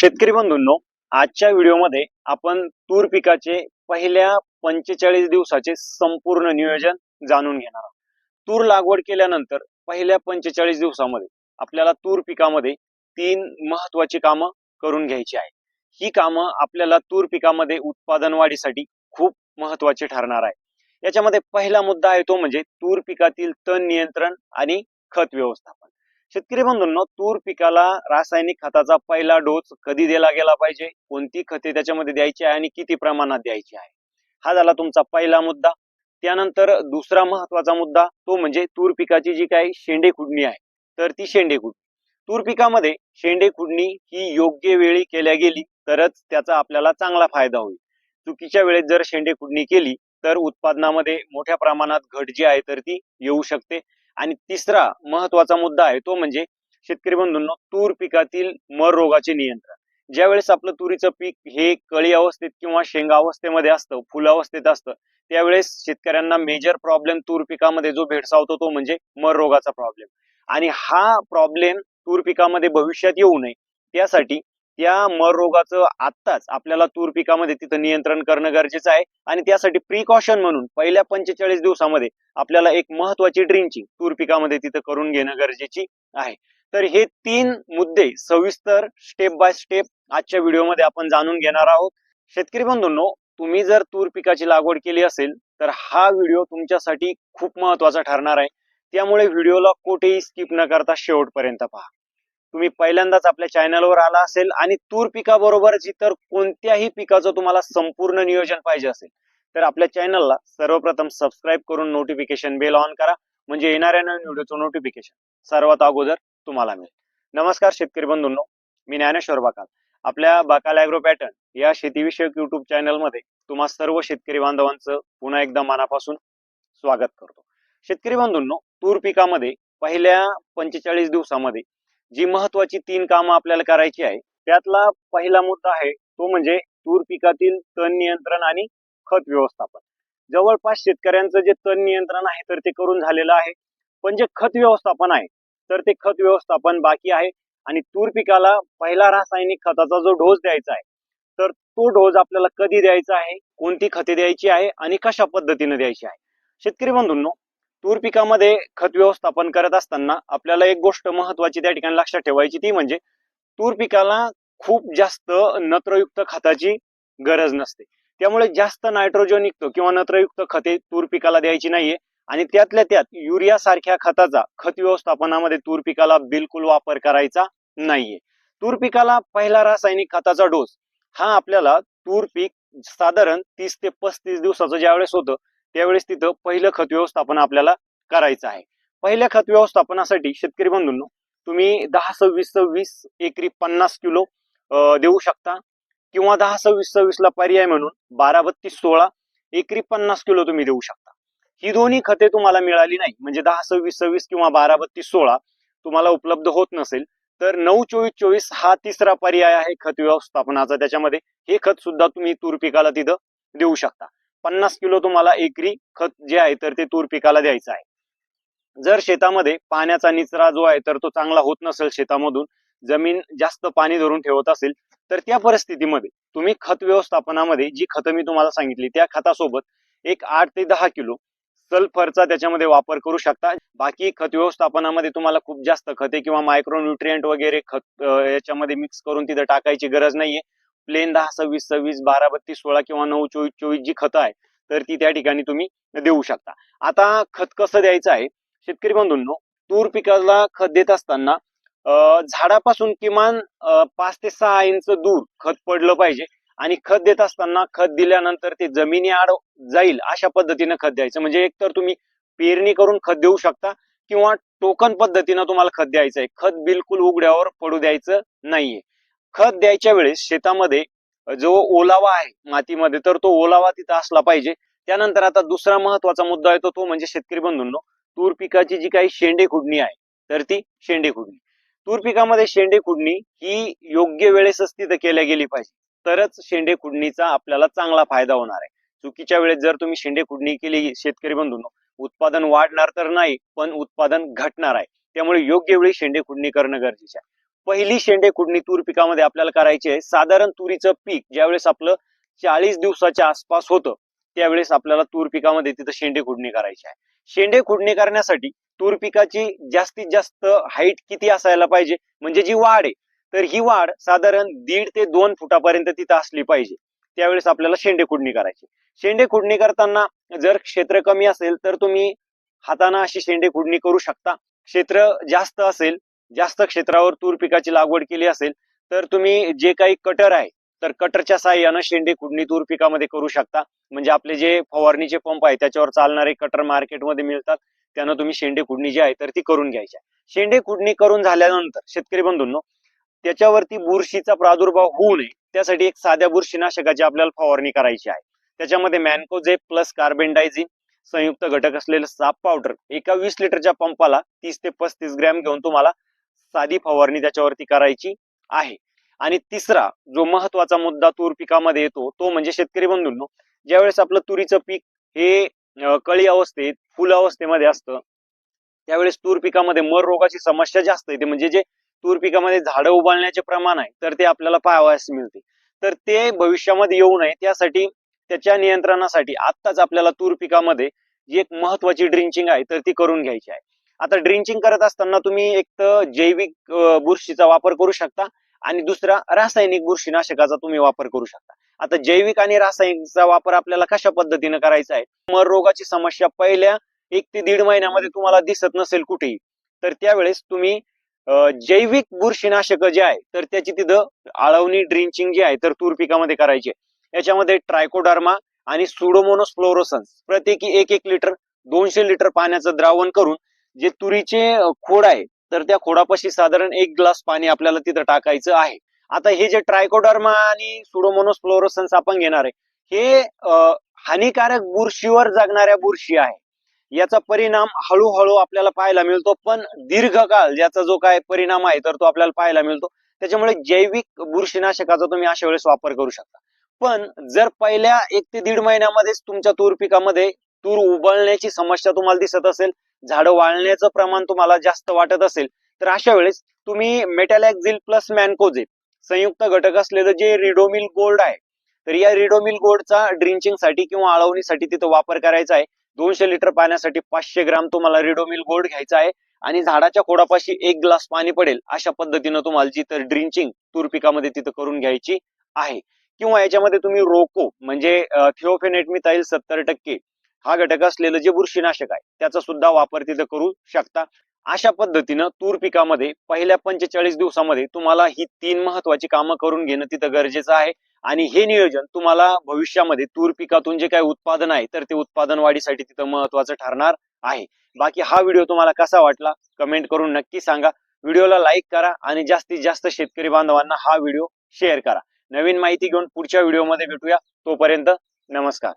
शेतकरी बंधूंनो, आजच्या व्हिडिओमध्ये आपण तूर पिकाचे पहिल्या 45 दिवसाचे संपूर्ण नियोजन जाणून घेणार आहोत. तूर लागवड केल्यानंतर पहिल्या 45 दिवसामध्ये आपल्याला तूर पिकामध्ये 3 महत्त्वाची कामं करून घ्यायची आहे. ही कामं आपल्याला तूर पिकामध्ये उत्पादन वाढीसाठी खूप महत्त्वाची ठरणार आहे. याच्यामध्ये पहिला मुद्दा आहे तो म्हणजे तूर पिकातील तण नियंत्रण आणि खत व्यवस्थापन. शेतकरी बंधूंनो, तूर पिकाला रासायनिक खताचा पहिला डोस कधी दिला गेला पाहिजे, कोणती खते त्याच्यामध्ये द्यायची आहे आणि किती प्रमाणात द्यायची आहे, हा झाला तुमचा पहिला मुद्दा. त्यानंतर दुसरा महत्वाचा मुद्दा तो म्हणजे तूर पिकाची जी काही शेंडे खुडणी आहे, तर ती शेंडे खुडणी. तूर पिकामध्ये शेंडे खुडणी ही योग्य वेळी केल्या गेली तरच त्याचा आपल्याला चांगला फायदा होईल. चुकीच्या वेळेत जर शेंडे खुडणी केली तर उत्पादनामध्ये मोठ्या प्रमाणात घट जी आहे तर ती येऊ शकते. आणि तिसरा महत्वाचा मुद्दा आहे तो म्हणजे शेतकरी बंधूंनो, तूर पिकातील मर रोगाचे नियंत्रण. ज्यावेळेस आपलं तुरीचं पीक हे कळी अवस्थेत किंवा शेंगा अवस्थेमध्ये असतं, फुल अवस्थेत असतं, त्यावेळेस शेतकऱ्यांना मेजर प्रॉब्लेम तूर पिकामध्ये जो भेडसावतो तो म्हणजे मर रोगाचा प्रॉब्लेम. आणि हा प्रॉब्लेम तूर पिकामध्ये भविष्यात येऊ नये त्यासाठी त्या मर रोगाचं आत्ताच आपल्याला तूर पिकामध्ये तिथं नियंत्रण करणं गरजेचं आहे. आणि त्यासाठी प्रिकॉशन म्हणून पहिल्या 45 दिवसामध्ये आपल्याला एक महत्वाची ड्रिंचिंग तूर पिकामध्ये तिथं करून घेणं गरजेची आहे. तर हे 3 मुद्दे सविस्तर स्टेप बाय स्टेप आजच्या व्हिडिओमध्ये आपण जाणून घेणार आहोत. शेतकरी बंधूंनो, तुम्ही जर तूर पिकाची लागवड केली असेल तर हा व्हिडिओ तुमच्यासाठी खूप महत्वाचा ठरणार आहे. त्यामुळे व्हिडिओला कुठेही स्किप न करता शेवटपर्यंत पहा. तुम्ही पहिल्यांदाच आपल्या चॅनलवर आला असेल आणि तूर पिकाबरोबरच इतर कोणत्याही पिकाचं तुम्हाला संपूर्ण नियोजन पाहिजे असेल तर आपल्या चॅनलला सर्वप्रथम सबस्क्राईब करून नोटिफिकेशन बेल ऑन करा, म्हणजे येणाऱ्या नवीन व्हिडिओचं नोटिफिकेशन सर्वात अगोदर तुम्हाला मिळेल. नमस्कार शेतकरी बंधूंनो, मी ज्ञानेश्वर बाकाल. आपल्या बाकाल ॲग्रो पॅटर्न या शेतीविषयक युट्यूब चॅनलमध्ये तुम्हा सर्व शेतकरी बांधवांचं पुन्हा एकदा मनापासून स्वागत करतो. शेतकरी बंधूंनो, तूर पिकामध्ये पहिल्या 45 दिवसामध्ये जी महत्वाची 3 कामं आपल्याला करायची आहे त्यातला पहिला मुद्दा आहे तो म्हणजे तूर पिकातील तण नियंत्रण आणि खत व्यवस्थापन. जवळपास शेतकऱ्यांचं जे तण नियंत्रण आहे तर ते करून झालेलं आहे, पण जे खत व्यवस्थापन आहे तर ते खत व्यवस्थापन बाकी आहे. आणि तूर पिकाला पहिला रासायनिक खताचा जो डोस द्यायचा आहे तर तो डोस आपल्याला कधी द्यायचा आहे, कोणती खते द्यायची आहे आणि कशा पद्धतीने द्यायची आहे. शेतकरी बंधूंनो, तूर पिकामध्ये खत व्यवस्थापन करत असताना आपल्याला एक गोष्ट महत्वाची त्या ठिकाणी लक्षात ठेवायची, ती म्हणजे तूर पिकाला खूप जास्त नत्रयुक्त खताची गरज नसते. त्यामुळे जास्त नायट्रोजन युक्त किंवा नत्रयुक्त खते तूर पिकाला द्यायची नाहीये. आणि त्यातल्या त्यात युरिया सारख्या खताचा खत व्यवस्थापनामध्ये तूर पिकाला बिलकुल वापर करायचा नाहीये. तूर पिकाला पहिला रासायनिक खताचा डोस हा आपल्याला तूर पीक साधारण 30 ते 35 दिवसाचं ज्यावेळेस होतं त्यावेळेस तिथं पहिलं खत व्यवस्थापन आपल्याला करायचं आहे. पहिल्या खत व्यवस्थापनासाठी शेतकरी बंधूंनो, तुम्ही 10-26-26 एकरी 50 किलो देऊ शकता, किंवा 10-26-26 ला पर्याय म्हणून 12-32-16 एकरी 50 किलो तुम्ही देऊ शकता. ही दोन्ही खते तुम्हाला मिळाली नाही, म्हणजे 10-26-26 किंवा 12-32-16 तुम्हाला उपलब्ध होत नसेल तर 9-24-24 हा तिसरा पर्याय आहे खत व्यवस्थापनाचा. त्याच्यामध्ये हे खत सुद्धा तुम्ही तूर पिकाला तिथं देऊ शकता. 50 किलो तुम्हाला एकरी खत जे आहे तर ते तूर पिकाला द्यायचं आहे. जर शेतामध्ये पाण्याचा निचरा जो आहे तर तो चांगला होत नसेल, शेतामधून जमीन जास्त पाणी धरून ठेवत असेल तर त्या परिस्थितीमध्ये तुम्ही खत व्यवस्थापनामध्ये जी खतं मी तुम्हाला सांगितली त्या खतासोबत एक 8 ते 10 किलो सल्फरचा त्याच्यामध्ये वापर करू शकता. बाकी खत व्यवस्थापनामध्ये तुम्हाला खूप जास्त खते किंवा मायक्रोन्यूट्रिएंट वगैरे खत याच्यामध्ये मिक्स करून तिथं टाकायची गरज नाहीये. प्लेन 10-26-26, 12-32-16 किंवा 9-24-24 जी खतं आहे तर ती त्या ठिकाणी तुम्ही देऊ शकता. आता खत कसं द्यायचं आहे शेतकरी बंधूंनो, तूर पिकाला खत देत असताना झाडापासून किमान 5 ते 6 इंच दूर खत पडलं पाहिजे. आणि खत देत असताना खत दिल्यानंतर ते जमिनीआड जाईल अशा पद्धतीने खत द्यायचं. म्हणजे एकतर तुम्ही पेरणी करून खत देऊ शकता किंवा टोकन पद्धतीने तुम्हाला खत द्यायचं आहे. खत बिलकुल उघड्यावर पडू द्यायचं नाहीये. खत द्यायच्या वेळेस शेतामध्ये जो ओलावा आहे मातीमध्ये तर तो ओलावा तिथं असला पाहिजे. त्यानंतर आता दुसरा महत्वाचा मुद्दा येतो तो म्हणजे शेतकरी बंधूंनो, तूर पिकाची जी काही शेंडे खुडणी आहे तर ती शेंडे खुडणी. तूर पिकामध्ये शेंडे खुडणी ही योग्य वेळेसच तिथं केल्या गेली पाहिजे, तरच शेंडे खुडणीचा आपल्याला चांगला फायदा होणार आहे. चुकीच्या वेळेस जर तुम्ही शेंडे खुडणी केली शेतकरी बंधूंनो, उत्पादन वाढणार तर नाही पण उत्पादन घटणार आहे. त्यामुळे योग्य वेळी शेंडे खुडणी करणं गरजेचं आहे. पहिली शेंडे खुडणी तूर पिकामध्ये आपल्याला करायची आहे. साधारण तुरीचं पीक ज्यावेळेस आपलं 40 दिवसाच्या आसपास होतं त्यावेळेस आपल्याला तूर पिकामध्ये तिथं शेंडे खुडणी करायची आहे. शेंडे खुडणी करण्यासाठी तूर पिकाची जास्तीत जास्त हाईट किती असायला पाहिजे, म्हणजे जी वाढ आहे तर ही वाढ साधारण 1.5 ते 2 फुटापर्यंत तिथं असली पाहिजे. त्यावेळेस आपल्याला शेंडे खुडणी करायची. शेंडे खुडणी करताना जर क्षेत्र कमी असेल तर तुम्ही हाताने अशी शेंडे खुडणी करू शकता. क्षेत्र जास्त असेल, जास्त क्षेत्रावर तूर पिकाची लागवड केली असेल तर तुम्ही जे काही कटर आहे तर कटरच्या साहाय्याने शेंडे खुडणी तूर पिकामध्ये करू शकता. म्हणजे आपले जे फवारणीचे पंप आहे त्याच्यावर चालणारे कटर मार्केटमध्ये मिळतात, त्यानं तुम्ही शेंडे खुडणी जी आहे तर ती करून घ्यायची. शेंडे खुडणी करून झाल्यानंतर शेतकरी बंधूंनो, त्याच्यावरती बुरशीचा प्रादुर्भाव होऊ नये त्यासाठी एक साध्या बुरशीनाशकाची आपल्याला फवारणी करायची आहे. त्याच्यामध्ये मॅनकोजेब प्लस कार्बेंडायझिन संयुक्त घटक असलेलं साप पावडर एका 20 लिटरच्या पंपाला 30 ते 35 ग्रॅम घेऊन तुम्हाला साधी फवारणी त्याच्यावरती करायची आहे. आणि तिसरा जो महत्वाचा मुद्दा तूर पिकामध्ये येतो तो म्हणजे शेतकरी बंधूंनो, ज्यावेळेस आपलं तुरीचं पीक हे कळी अवस्थेत फुल अवस्थेमध्ये असतं त्यावेळेस तूर पिकामध्ये मर रोगाची समस्या जास्त येते. म्हणजे जे तूर पिकामध्ये झाडं उभारण्याचे प्रमाण आहे तर ते आपल्याला पाहावयास मिळते. तर ते भविष्यामध्ये येऊ नये त्यासाठी त्याच्या नियंत्रणासाठी आत्ताच आपल्याला तूर पिकामध्ये जी एक महत्वाची ड्रिंचिंग आहे तर ती करून घ्यायची आहे. आता ड्रिंचिंग करत असताना तुम्ही एक तर जैविक बुरशीचा वापर करू शकता आणि दुसरा रासायनिक बुरशीनाशकाचा तुम्ही वापर करू शकता. आता जैविक आणि रासायनिकचा वापर आपल्याला कशा पद्धतीने करायचा आहे, मर रोगाची समस्या पहिल्या 1 ते 1.5 महिन्यामध्ये तुम्हाला दिसत नसेल कुठेही तर त्यावेळेस तुम्ही जैविक बुरशीनाशक जे आहे तर त्याची तिथं आळवणी ड्रिंचिंग जी आहे तर तूर पिकामध्ये करायची आहे. याच्यामध्ये ट्रायकोडर्मा आणि सुडोमोनोस फ्लोरोसन्स प्रत्येकी 1 लिटर 200 लिटर पाण्याचं द्रावण करून जे तुरीचे खोड आहे तर त्या खोडापाशी साधारण 1 ग्लास पाणी आपल्याला तिथं टाकायचं आहे. आता हे जे ट्रायकोडर्मा आणि सुडोमोनोस फ्लोरोसन्स आपण घेणार आहे हे हानिकारक बुरशीवर जगणाऱ्या बुरशी आहे. याचा परिणाम हळूहळू आपल्याला पाहायला मिळतो, पण दीर्घकाळ ज्याचा जो काय परिणाम आहे तर तो आपल्याला पाहायला मिळतो. त्याच्यामुळे जैविक बुरशीनाशकाचा तुम्ही अशा वेळेस वापर करू शकता. पण जर पहिल्या 1 ते 1.5 महिन्यामध्येच तुमच्या तूर पिकामध्ये तूर उबलण्याची समस्या तुम्हाला दिसत असेल, झाडं वाळण्याचं प्रमाण तुम्हाला जास्त वाटत असेल तर अशा वेळेस तुम्ही मेटॅलॅक्झिल प्लस मॅनकोजेब संयुक्त घटक असलेलं जे रिडोमिल गोल्ड आहे तर या रिडोमिल गोल्डचा ड्रिंचिंग साठी किंवा आळवणीसाठी तिथं वापर करायचा आहे. 200 लिटर पाण्यासाठी 500 ग्राम तुम्हाला रिडोमिल गोल्ड घ्यायचा आहे आणि झाडाच्या खोडापाशी 1 ग्लास पाणी पडेल अशा पद्धतीनं तुम्हाला जी तर ड्रिंचिंग तूर पिकामध्ये तिथं करून घ्यायची आहे. किंवा याच्यामध्ये तुम्ही रोको म्हणजे थिओफेनेट मिथाइल 70% हा घटक असलेलं जे बुरशीनाशक आहे त्याचा सुद्धा वापर तिथं करू शकता. अशा पद्धतीनं तूर पिकामध्ये पहिल्या 45 दिवसामध्ये तुम्हाला ही 3 महत्वाची कामं करून घेणं तिथं गरजेचं आहे. आणि हे नियोजन तुम्हाला भविष्यामध्ये तूर पिकातून जे काही उत्पादन आहे तर ते उत्पादन वाढीसाठी तिथं महत्वाचं ठरणार आहे. बाकी हा व्हिडिओ तुम्हाला कसा वाटला कमेंट करून नक्की सांगा. व्हिडिओला लाईक करा आणि जास्तीत जास्त शेतकरी बांधवांना हा व्हिडिओ शेअर करा. नवीन माहिती घेऊन पुढच्या व्हिडिओमध्ये भेटूया. तोपर्यंत नमस्कार.